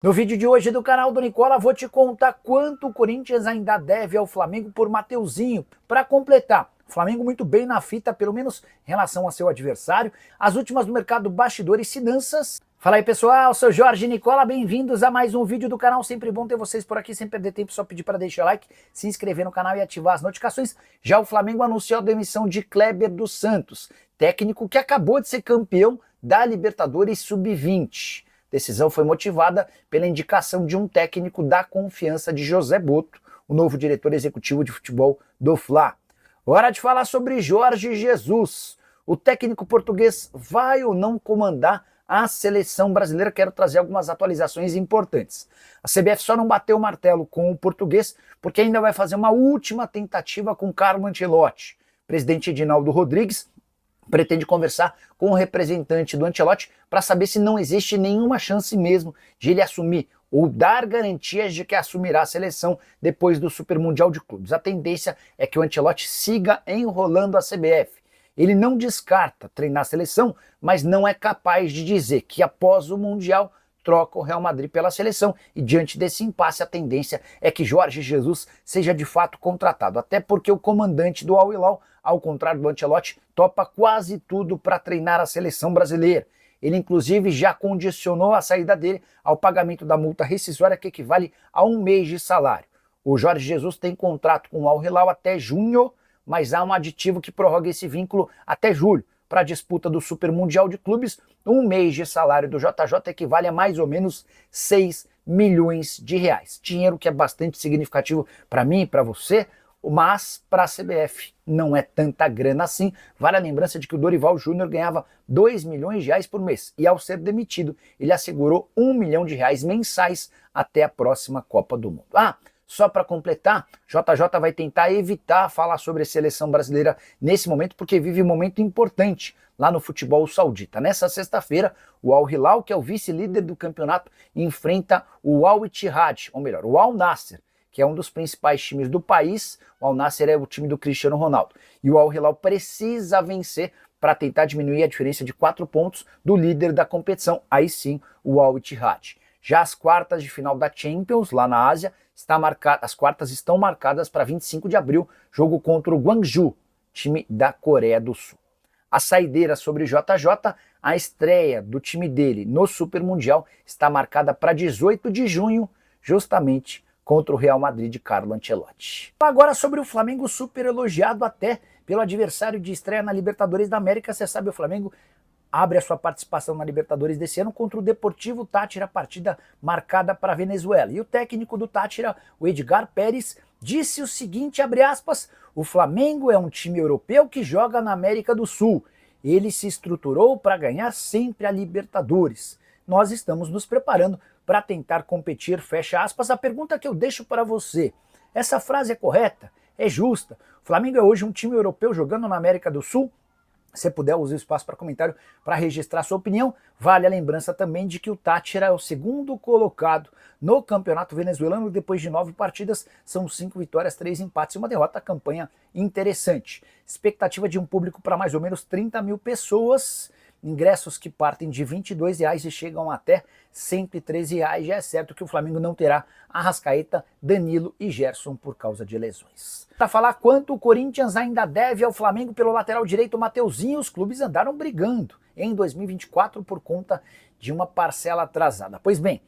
No vídeo de hoje do canal do Nicola, vou te contar quanto o Corinthians ainda deve ao Flamengo por Mateuzinho. Para completar, o Flamengo muito bem na fita, pelo menos em relação a seu adversário. As últimas do mercado, bastidores e finanças. Fala aí pessoal, sou Jorge Nicola, bem-vindos a mais um vídeo do canal. Sempre bom ter vocês por aqui, sem perder tempo, só pedir para deixar o like, se inscrever no canal e ativar as notificações. Já o Flamengo anunciou a demissão de Kleber dos Santos, técnico que acabou de ser campeão da Libertadores Sub-20. Decisão foi motivada pela indicação de um técnico da confiança de José Boto, o novo diretor executivo de futebol do Fla. Hora de falar sobre Jorge Jesus. O técnico português vai ou não comandar a seleção brasileira? Quero trazer algumas atualizações importantes. A CBF só não bateu o martelo com o português porque ainda vai fazer uma última tentativa com Carlo Ancelotti. O presidente Edinaldo Rodrigues pretende conversar com o representante do Ancelotti para saber se não existe nenhuma chance mesmo de ele assumir ou dar garantias de que assumirá a seleção depois do Super Mundial de Clubes. A tendência é que o Ancelotti siga enrolando a CBF. Ele não descarta treinar a seleção, mas não é capaz de dizer que após o Mundial troca o Real Madrid pela seleção, e diante desse impasse a tendência é que Jorge Jesus seja de fato contratado, até porque o comandante do Al Hilal, ao contrário do Ancelotti, topa quase tudo para treinar a seleção brasileira. Ele inclusive já condicionou a saída dele ao pagamento da multa rescisória que equivale a 1 mês de salário. O Jorge Jesus tem contrato com o Al Hilal até junho, mas há um aditivo que prorroga esse vínculo até julho. Para a disputa do Super Mundial de Clubes, 1 mês de salário do JJ equivale a mais ou menos 6 milhões de reais. Dinheiro que é bastante significativo para mim e para você, mas para a CBF não é tanta grana assim. Vale a lembrança de que o Dorival Júnior ganhava 2 milhões de reais por mês e ao ser demitido ele assegurou 1 milhão de reais mensais até a próxima Copa do Mundo. Só para completar, JJ vai tentar evitar falar sobre a seleção brasileira nesse momento, porque vive um momento importante lá no futebol saudita. Nessa sexta-feira, o Al Hilal, que é o vice-líder do campeonato, enfrenta o Al Ittihad, ou melhor, o Al Nassr, que é um dos principais times do país. O Al Nassr é o time do Cristiano Ronaldo. E o Al Hilal precisa vencer para tentar diminuir a diferença de 4 pontos do líder da competição, aí sim, o Al Ittihad. Já as quartas de final da Champions, lá na Ásia, as quartas estão marcadas para 25 de abril, jogo contra o Gwangju, time da Coreia do Sul. A saideira sobre JJ, a estreia do time dele no Super Mundial está marcada para 18 de junho, justamente contra o Real Madrid de Carlo Ancelotti. Agora sobre o Flamengo, super elogiado até pelo adversário de estreia na Libertadores da América. Você sabe, o Flamengo abre a sua participação na Libertadores desse ano contra o Deportivo Táchira, partida marcada para a Venezuela. E o técnico do Táchira, o Edgar Pérez, disse o seguinte, abre aspas, o Flamengo é um time europeu que joga na América do Sul. Ele se estruturou para ganhar sempre a Libertadores. Nós estamos nos preparando para tentar competir, fecha aspas. A pergunta que eu deixo para você, essa frase é correta? É justa? O Flamengo é hoje um time europeu jogando na América do Sul? Se puder, use o espaço para comentário para registrar sua opinião. Vale a lembrança também de que o Táchira é o segundo colocado no campeonato venezuelano. Depois de 9 partidas, são 5 vitórias, 3 empates e uma derrota. Campanha interessante. Expectativa de um público para mais ou menos 30 mil pessoas. Ingressos que partem de R$ 22 e chegam até R$ 113. Já é certo que o Flamengo não terá Arrascaeta, Danilo e Gerson por causa de lesões. Para falar quanto o Corinthians ainda deve ao Flamengo pelo lateral direito Mateuzinho, os clubes andaram brigando em 2024 por conta de uma parcela atrasada. Pois bem,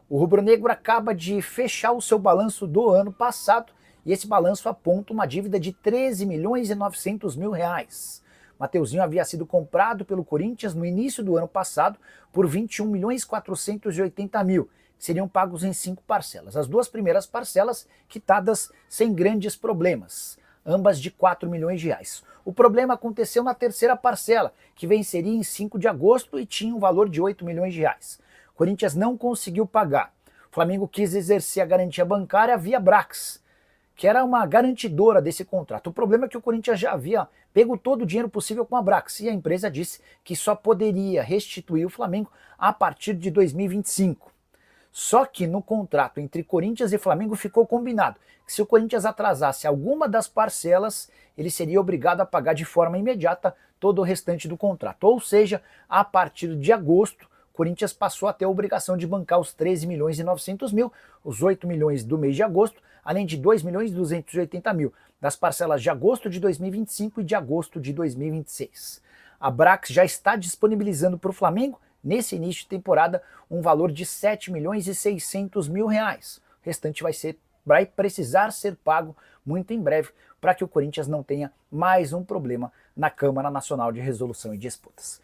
o rubro-negro acaba de fechar o seu balanço do ano passado e esse balanço aponta uma dívida de 13 milhões e 900 mil reais. Mateuzinho havia sido comprado pelo Corinthians no início do ano passado por 21 milhões 480 mil, que seriam pagos em 5 parcelas. As 2 primeiras parcelas quitadas sem grandes problemas, ambas de 4 milhões de reais. O problema aconteceu na terceira parcela, que venceria em 5 de agosto e tinha um valor de 8 milhões de reais. O Corinthians não conseguiu pagar. O Flamengo quis exercer a garantia bancária via Brax, que era uma garantidora desse contrato. O problema é que o Corinthians já havia pego todo o dinheiro possível com a Brax e a empresa disse que só poderia restituir o Flamengo a partir de 2025. Só que no contrato entre Corinthians e Flamengo ficou combinado que se o Corinthians atrasasse alguma das parcelas, ele seria obrigado a pagar de forma imediata todo o restante do contrato. Ou seja, a partir de agosto, Corinthians passou a ter a obrigação de bancar os 13 milhões e 900 mil, os 8 milhões do mês de agosto, além de 2 milhões e 280 mil das parcelas de agosto de 2025 e de agosto de 2026. A Brax já está disponibilizando para o Flamengo, nesse início de temporada, um valor de 7 milhões e 600 mil reais. O restante vai precisar ser pago muito em breve para que o Corinthians não tenha mais um problema na Câmara Nacional de Resolução e Disputas.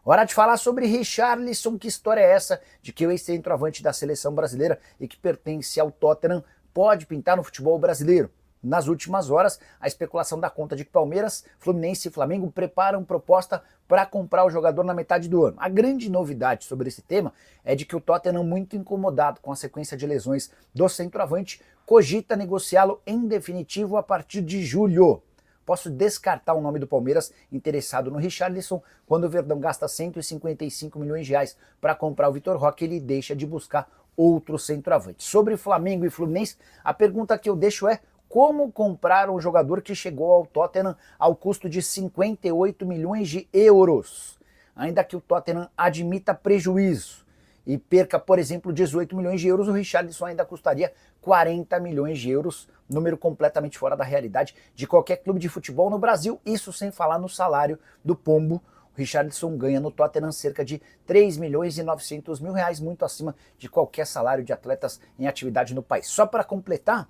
Hora de falar sobre Richarlison. Que história é essa de que o ex-centroavante da seleção brasileira e que pertence ao Tottenham pode pintar no futebol brasileiro? Nas últimas horas, a especulação dá conta de que Palmeiras, Fluminense e Flamengo preparam proposta para comprar o jogador na metade do ano. A grande novidade sobre esse tema é de que o Tottenham, muito incomodado com a sequência de lesões do centroavante, cogita negociá-lo em definitivo a partir de julho. Posso descartar o nome do Palmeiras interessado no Richarlison. Quando o Verdão gasta 155 milhões de reais para comprar o Vitor Roque, ele deixa de buscar outro centroavante. Sobre Flamengo e Fluminense, a pergunta que eu deixo é: como comprar um jogador que chegou ao Tottenham ao custo de 58 milhões de euros? Ainda que o Tottenham admita prejuízo e perca, por exemplo, 18 milhões de euros, o Richarlison ainda custaria 40 milhões de euros, número completamente fora da realidade de qualquer clube de futebol no Brasil, isso sem falar no salário do Pombo. O Richarlison ganha no Tottenham cerca de 3 milhões e 900 mil reais, muito acima de qualquer salário de atletas em atividade no país. Só para completar,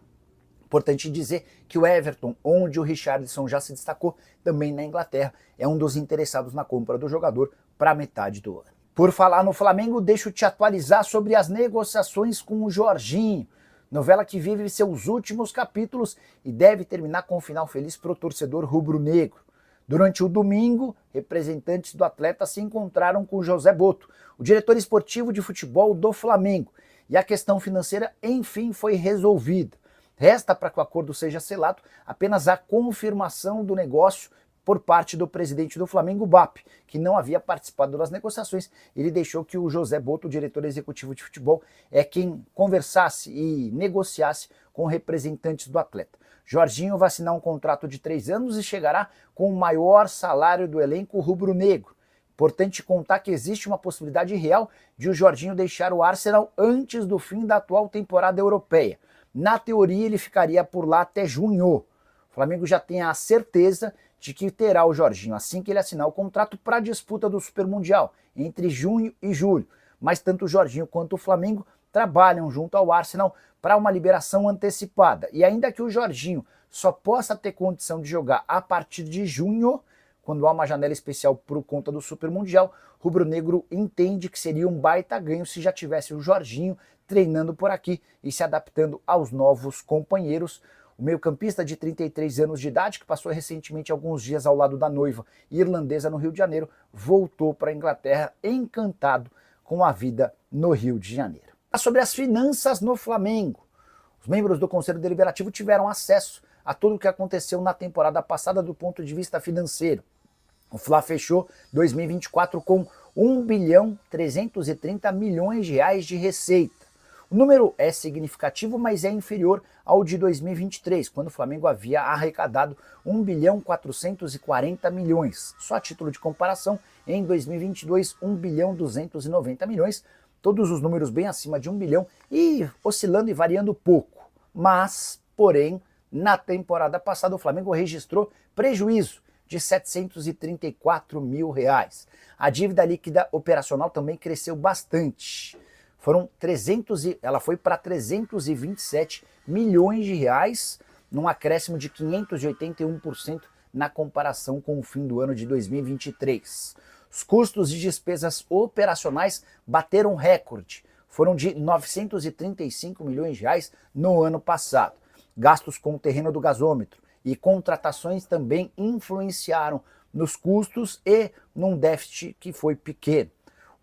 importante dizer que o Everton, onde o Richarlison já se destacou, também na Inglaterra, é um dos interessados na compra do jogador para metade do ano. Por falar no Flamengo, deixo te atualizar sobre as negociações com o Jorginho, novela que vive seus últimos capítulos e deve terminar com um final feliz para o torcedor rubro-negro. Durante o domingo, representantes do atleta se encontraram com José Botto, o diretor esportivo de futebol do Flamengo, e a questão financeira, enfim, foi resolvida. Resta, para que o acordo seja selado, apenas a confirmação do negócio por parte do presidente do Flamengo, BAP, que não havia participado das negociações. Ele deixou que o José Botto, o diretor executivo de futebol, é quem conversasse e negociasse com representantes do atleta. Jorginho vai assinar um contrato de 3 anos e chegará com o maior salário do elenco rubro-negro. Importante contar que existe uma possibilidade real de o Jorginho deixar o Arsenal antes do fim da atual temporada europeia. Na teoria, ele ficaria por lá até junho. O Flamengo já tem a certeza de que terá o Jorginho assim que ele assinar o contrato para a disputa do Super Mundial, entre junho e julho. Mas tanto o Jorginho quanto o Flamengo trabalham junto ao Arsenal para uma liberação antecipada. E ainda que o Jorginho só possa ter condição de jogar a partir de junho, quando há uma janela especial por conta do Super Mundial, o rubro-negro entende que seria um baita ganho se já tivesse o Jorginho treinando por aqui e se adaptando aos novos companheiros. O meio-campista de 33 anos de idade, que passou recentemente alguns dias ao lado da noiva irlandesa no Rio de Janeiro, voltou para a Inglaterra encantado com a vida no Rio de Janeiro. Sobre as finanças no Flamengo, os membros do Conselho Deliberativo tiveram acesso a tudo o que aconteceu na temporada passada do ponto de vista financeiro. O Fla fechou 2024 com 1 bilhão 330 milhões de reais de receita. O número é significativo, mas é inferior ao de 2023, quando o Flamengo havia arrecadado 1 bilhão 440 milhões. Só a título de comparação, em 2022, 1 bilhão 290 milhões, todos os números bem acima de 1 bilhão e oscilando e variando pouco. Mas, porém, na temporada passada o Flamengo registrou prejuízo de 734 mil reais. A dívida líquida operacional também cresceu bastante. Ela foi para 327 milhões de reais, num acréscimo de 581% na comparação com o fim do ano de 2023. Os custos e despesas operacionais bateram recorde, foram de 935 milhões de reais no ano passado. Gastos com o terreno do gasômetro e contratações também influenciaram nos custos e num déficit que foi pequeno.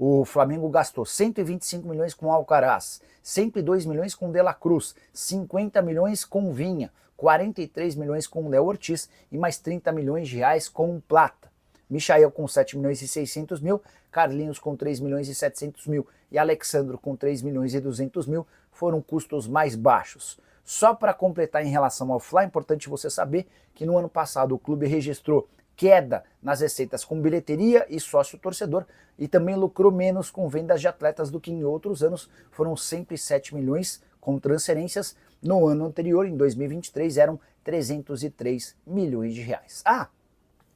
O Flamengo gastou 125 milhões com Alcaraz, 102 milhões com De La Cruz, 50 milhões com Vinha, 43 milhões com Léo Ortiz e mais 30 milhões de reais com Plata. Michael com 7 milhões e 600 mil, Carlinhos com 3 milhões e 700 mil e Alexandro com 3 milhões e 200 mil foram custos mais baixos. Só para completar em relação ao Fla, é importante você saber que no ano passado o clube registrou queda nas receitas com bilheteria e sócio-torcedor e também lucrou menos com vendas de atletas do que em outros anos, foram 107 milhões com transferências, no ano anterior, em 2023, eram 303 milhões de reais.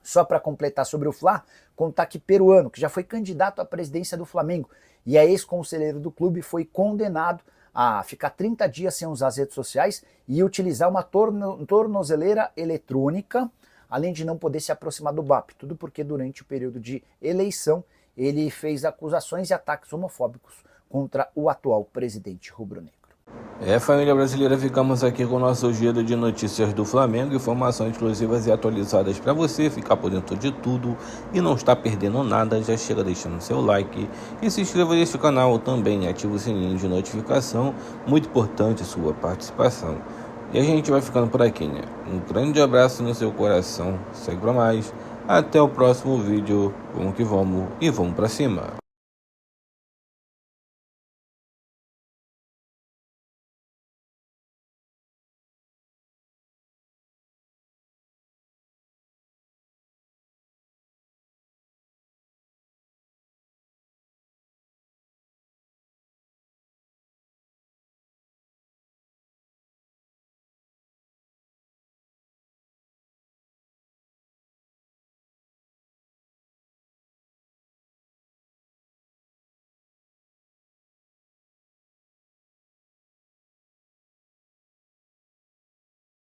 Só para completar sobre o Fla, contar que Peruano, que já foi candidato à presidência do Flamengo e é ex-conselheiro do clube, foi condenado a ficar 30 dias sem usar as redes sociais e utilizar uma tornozeleira eletrônica, além de não poder se aproximar do BAP. Tudo porque durante o período de eleição ele fez acusações e ataques homofóbicos contra o atual presidente rubro-negro. Família brasileira, ficamos aqui com o nosso giro de notícias do Flamengo, informações exclusivas e atualizadas para você ficar por dentro de tudo e não estar perdendo nada. Já chega deixando seu like e se inscreva neste canal também, ativa o sininho de notificação, muito importante a sua participação. E a gente vai ficando por aqui, né? Um grande abraço no seu coração, segue pra mais, até o próximo vídeo, vamos que vamos e vamos pra cima.